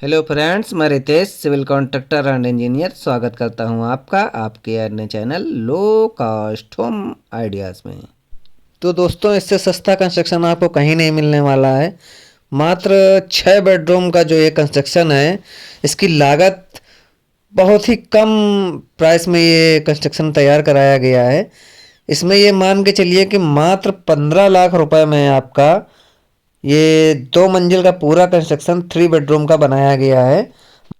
Hello friends, मैं Ritesh civil contractor and engineer स्वागत करता हूं आपका आपके अन्य channel low cost home ideas में। तो दोस्तों, इससे सस्ता कंस्ट्रक्शन आपको कहीं नहीं मिलने वाला है। मात्र 6 बेडरूम का जो ये कंस्ट्रक्शन है, इसकी लागत बहुत ही कम प्राइस में ये कंस्ट्रक्शन तैयार कराया गया है। इसमें ये मान के चलिए कि मात्र 15 लाख रुपए में आपका ये 2 मंजिल का पूरा कंस्ट्रक्शन 3 बेडरूम का बनाया गया है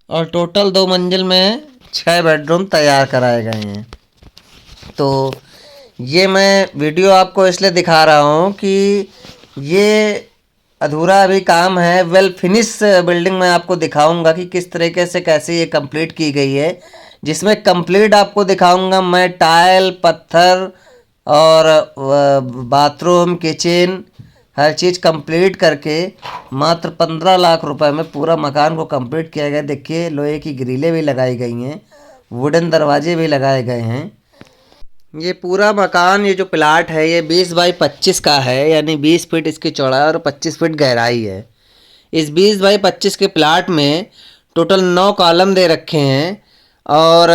और टोटल 2 मंजिल में 6 बेडरूम तैयार कराए गए हैं। तो ये मैं वीडियो आपको इसलिए दिखा रहा हूँ कि ये अधूरा अभी काम है। वेल फिनिश बिल्डिंग मैं आपको दिखाऊंगा कि किस तरीके से कैसे ये कंप्लीट की गई है, जिसमें कंप्लीट आपको दिखाऊंगा मैं टाइल पत्थर और बाथरूम किचन हर चीज़ कंप्लीट करके मात्र 15 लाख रुपए में पूरा मकान को कंप्लीट किया गया। देखिए, लोहे की ग्रिलें भी लगाई गई हैं, वुडन दरवाजे भी लगाए गए हैं। ये पूरा मकान, ये जो प्लाट है, ये 20 बाई 25 का है, यानी 20 फीट इसकी चौड़ाई और 25 फीट गहराई है। इस 20 बाई 25 के प्लाट में टोटल 9 कॉलम दे रखे हैं और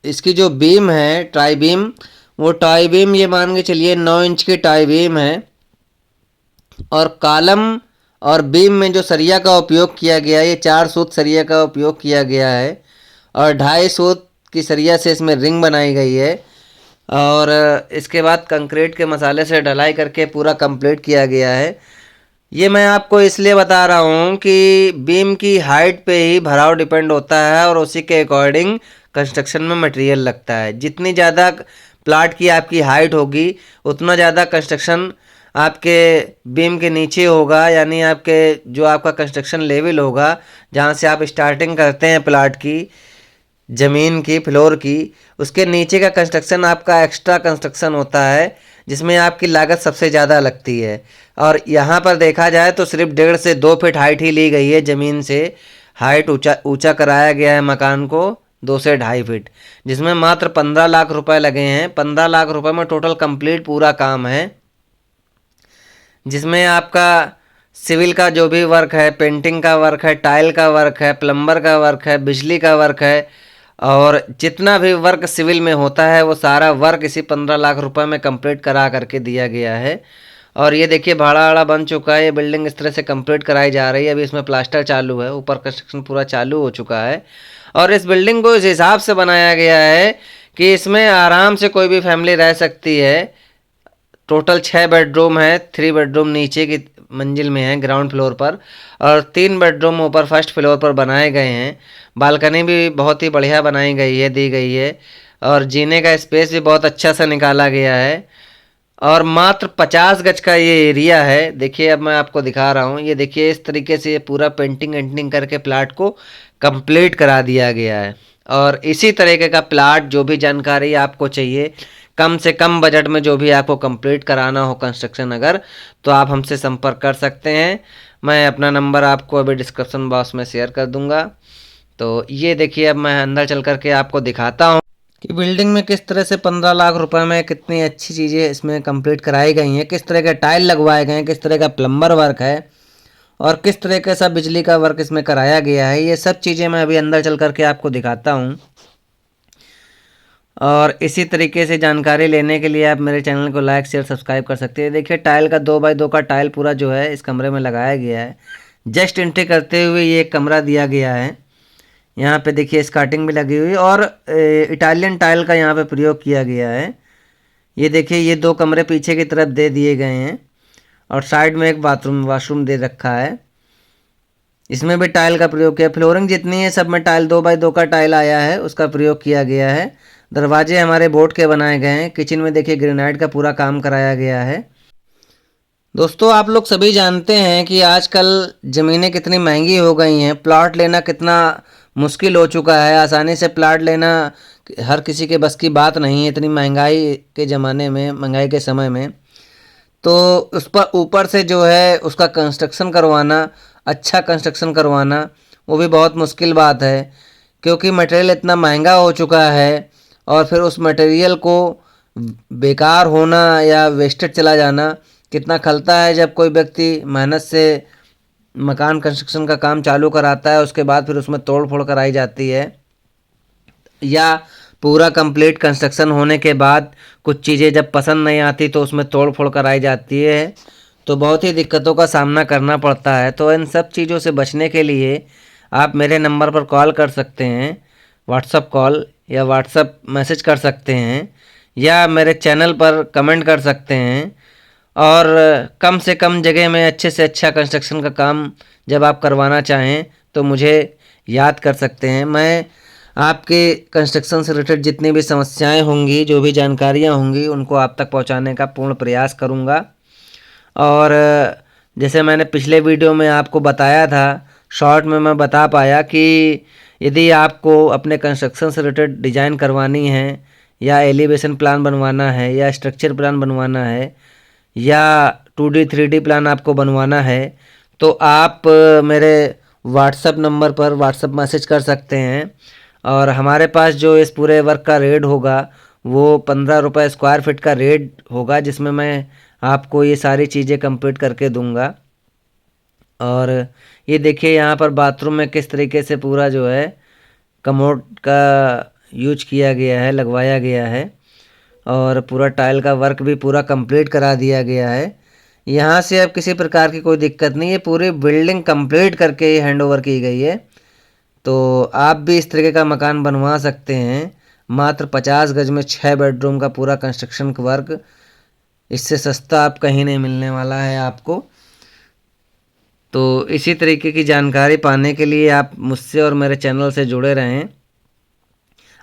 इसकी जो बीम है टाई बीम, वो टाई बीम ये मान के चलिए 9 इंच की टाई बीम है। और कॉलम और बीम में जो सरिया का उपयोग किया गया है, ये 4 सूत सरिया का उपयोग किया गया है और 2.5 सूत की सरिया से इसमें रिंग बनाई गई है। और इसके बाद कंक्रीट के मसाले से ढलाई करके पूरा कंप्लीट किया गया है। ये मैं आपको इसलिए बता रहा हूँ कि बीम की हाइट पे ही भराव डिपेंड होता है और उसी के अकॉर्डिंग कंस्ट्रक्शन में मटेरियल लगता है। जितनी ज़्यादा प्लाट की आपकी हाइट होगी, उतना ज़्यादा कंस्ट्रक्शन आपके बीम के नीचे होगा, यानी आपके जो आपका कंस्ट्रक्शन लेवल होगा, जहाँ से आप स्टार्टिंग करते हैं प्लाट की, ज़मीन की फ्लोर की, उसके नीचे का कंस्ट्रक्शन आपका एक्स्ट्रा कंस्ट्रक्शन होता है, जिसमें आपकी लागत सबसे ज़्यादा लगती है। और यहाँ पर देखा जाए तो सिर्फ 1.5 से 2 फीट हाइट ही ली गई है। ज़मीन से हाइट ऊंचा कराया गया है मकान को 2 से 2.5 फीट, जिसमें मात्र 15 लाख रुपए लगे हैं। 15 लाख रुपए में टोटल कंप्लीट पूरा काम है, जिसमें आपका सिविल का जो भी वर्क है, पेंटिंग का वर्क है, टाइल का वर्क है, प्लम्बर का वर्क है, बिजली का वर्क है और जितना भी वर्क सिविल में होता है वो सारा वर्क इसी 15 लाख रुपए में कंप्लीट करा करके दिया गया है। और ये देखिए, भाड़ा आड़ा बन चुका है। ये बिल्डिंग इस तरह से कंप्लीट कराई जा रही है। अभी इसमें प्लास्टर चालू है, ऊपर कंस्ट्रक्शन पूरा चालू हो चुका है और इस बिल्डिंग को इस हिसाब से बनाया गया है कि इसमें आराम से कोई भी फैमिली रह सकती है। टोटल 6 बेडरूम है, 3 बेडरूम नीचे की मंजिल में है ग्राउंड फ्लोर पर और 3 बेडरूम ऊपर फर्स्ट फ्लोर पर बनाए गए हैं। बालकनी भी बहुत ही बढ़िया बनाई गई है, दी गई है और जीने का स्पेस भी बहुत अच्छा सा निकाला गया है। और मात्र 50 गज का ये एरिया है। देखिए, अब मैं आपको दिखा रहा हूँ। ये देखिए, इस तरीके से ये पूरा पेंटिंग एंटिंग करके प्लाट को कंप्लीट करा दिया गया है। और इसी तरीके का प्लाट, जो भी जानकारी आपको चाहिए, कम से कम बजट में जो भी आपको कंप्लीट कराना हो कंस्ट्रक्शन अगर, तो आप हमसे संपर्क कर सकते हैं। मैं अपना नंबर आपको अभी डिस्क्रिप्शन बॉक्स में शेयर कर दूंगा। तो ये देखिए, अब मैं अंदर चल करके आपको दिखाता हूँ कि बिल्डिंग में किस तरह से 15 लाख रुपए में कितनी अच्छी चीज़ें इसमें कंप्लीट कराई गई हैं, किस तरह के टाइल लगवाए गए हैं, किस तरह का प्लम्बर वर्क है और किस तरह का सब बिजली का वर्क इसमें कराया गया है। ये सब चीज़ें मैं अभी अंदर चल करके आपको दिखाता हूँ। और इसी तरीके से जानकारी लेने के लिए आप मेरे चैनल को लाइक शेयर सब्सक्राइब कर सकते हैं। देखिए, टाइल का 2 बाई 2 का टाइल पूरा जो है इस कमरे में लगाया गया है। जस्ट एंट्री करते हुए ये एक कमरा दिया गया है। यहाँ पे देखिए स्कार्टिंग भी लगी हुई और इटालियन टाइल का यहाँ पे प्रयोग किया गया है। ये देखिए, ये 2 कमरे पीछे की तरफ दे दिए गए हैं और साइड में एक वाशरूम दे रखा है। इसमें भी टाइल का प्रयोग किया। फ्लोरिंग जितनी है सब में टाइल 2 बाई 2 का टाइल आया है, उसका प्रयोग किया गया है। दरवाजे हमारे बोर्ड के बनाए गए हैं। किचन में देखिए ग्रेनाइट का पूरा काम कराया गया है। दोस्तों, आप लोग सभी जानते हैं कि आजकल ज़मीनें कितनी महंगी हो गई हैं, प्लॉट लेना कितना मुश्किल हो चुका है। आसानी से प्लॉट लेना हर किसी के बस की बात नहीं है, इतनी महंगाई के ज़माने में, महंगाई के समय में। तो उस पर ऊपर से जो है उसका कंस्ट्रक्शन करवाना, अच्छा कंस्ट्रक्शन करवाना, वो भी बहुत मुश्किल बात है, क्योंकि मटेरियल इतना महंगा हो चुका है और फिर उस मटेरियल को बेकार होना या वेस्टेज चला जाना कितना खलता है। जब कोई व्यक्ति मेहनत से मकान कंस्ट्रक्शन का काम चालू कराता है, उसके बाद फिर उसमें तोड़ फोड़ कराई जाती है, या पूरा कंप्लीट कंस्ट्रक्शन होने के बाद कुछ चीज़ें जब पसंद नहीं आती तो उसमें तोड़ फोड़ कराई जाती है, तो बहुत ही दिक्कतों का सामना करना पड़ता है। तो इन सब चीज़ों से बचने के लिए आप मेरे नंबर पर कॉल कर सकते हैं, व्हाट्सअप कॉल या व्हाट्सअप मैसेज कर सकते हैं, या मेरे चैनल पर कमेंट कर सकते हैं। और कम से कम जगह में अच्छे से अच्छा कंस्ट्रक्शन का काम जब आप करवाना चाहें तो मुझे याद कर सकते हैं। मैं आपके कंस्ट्रक्शन से रिलेटेड जितनी भी समस्याएं होंगी, जो भी जानकारियां होंगी, उनको आप तक पहुंचाने का पूर्ण प्रयास करूंगा। और जैसे मैंने पिछले वीडियो में आपको बताया था, शॉर्ट में मैं बता पाया कि यदि आपको अपने कंस्ट्रक्शन से रिलेटेड डिज़ाइन करवानी है, या एलिवेशन प्लान बनवाना है, या स्ट्रक्चर प्लान बनवाना है, या 2D 3D प्लान आपको बनवाना है, तो आप मेरे व्हाट्सअप नंबर पर व्हाट्सअप मैसेज कर सकते हैं। और हमारे पास जो इस पूरे वर्क का रेट होगा वो 15 रुपये स्क्वायर फीट का रेट होगा, जिसमें मैं आपको ये सारी चीज़ें कंप्लीट करके दूंगा। और ये देखिए यहाँ पर बाथरूम में किस तरीके से पूरा जो है कमोड का यूज किया गया है, लगवाया गया है, और पूरा टाइल का वर्क भी पूरा कंप्लीट करा दिया गया है। यहाँ से अब किसी प्रकार की कोई दिक्कत नहीं है, पूरी बिल्डिंग कंप्लीट करके हैंड ओवर की गई है। तो आप भी इस तरीके का मकान बनवा सकते हैं, मात्र 50 गज में 6 बेडरूम का पूरा कंस्ट्रक्शन वर्क। इससे सस्ता आप कहीं नहीं मिलने वाला है आपको। तो इसी तरीके की जानकारी पाने के लिए आप मुझसे और मेरे चैनल से जुड़े रहें।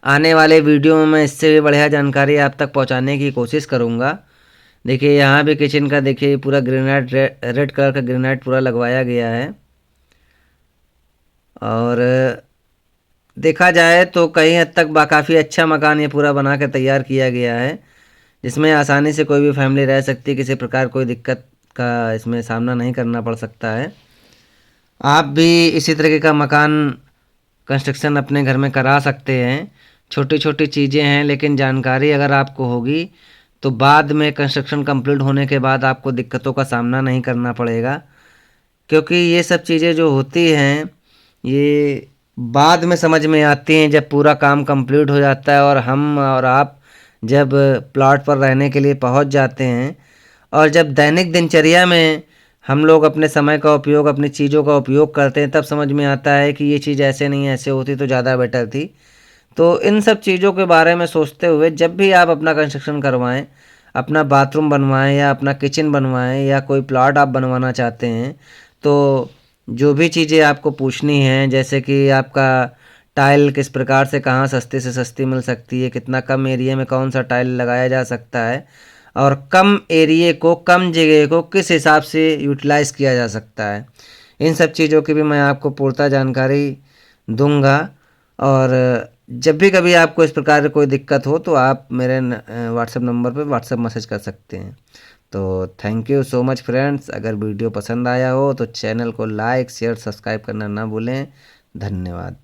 आने वाले वीडियो में मैं इससे भी बढ़िया जानकारी आप तक पहुंचाने की कोशिश करूंगा। देखिए यहाँ भी किचन का देखिए पूरा ग्रेनाइट रेड कलर का ग्रेनाइट पूरा लगवाया गया है। और देखा जाए तो कहीं हद तक काफ़ी अच्छा मकान ये पूरा बना के तैयार किया गया है, जिसमें आसानी से कोई भी फैमिली रह सकती है, किसी प्रकार कोई दिक्कत का इसमें सामना नहीं करना पड़ सकता है। आप भी इसी तरीके का मकान कंस्ट्रक्शन अपने घर में करा सकते हैं। छोटी छोटी चीज़ें हैं, लेकिन जानकारी अगर आपको होगी तो बाद में कंस्ट्रक्शन कंप्लीट होने के बाद आपको दिक्कतों का सामना नहीं करना पड़ेगा। क्योंकि ये सब चीज़ें जो होती हैं ये बाद में समझ में आती हैं, जब पूरा काम कंप्लीट हो जाता है और हम और आप जब प्लॉट पर रहने के लिए पहुंच जाते हैं, और जब दैनिक दिनचर्या में हम लोग अपने समय का उपयोग, अपनी चीज़ों का उपयोग करते हैं, तब समझ में आता है कि ये चीज़ ऐसे नहीं ऐसे होती तो ज़्यादा बेटर थी। तो इन सब चीज़ों के बारे में सोचते हुए जब भी आप अपना कंस्ट्रक्शन करवाएं, अपना बाथरूम बनवाएं या अपना किचन बनवाएं या कोई प्लॉट आप बनवाना चाहते हैं, तो जो भी चीज़ें आपको पूछनी हैं, जैसे कि आपका टाइल किस प्रकार से कहाँ सस्ते से सस्ती मिल सकती है, कितना कम एरिया में कौन सा टाइल लगाया जा सकता है, और कम एरिए को, कम जगह को किस हिसाब से यूटिलाइज़ किया जा सकता है, इन सब चीज़ों की भी मैं आपको पूर्णतः जानकारी दूंगा। और जब भी कभी आपको इस प्रकार की कोई दिक्कत हो तो आप मेरे व्हाट्सएप नंबर पे व्हाट्सएप मैसेज कर सकते हैं। तो thank you so much friends. अगर वीडियो पसंद आया हो तो चैनल को लाइक शेयर सब्सक्राइब करना ना भूलें। धन्यवाद।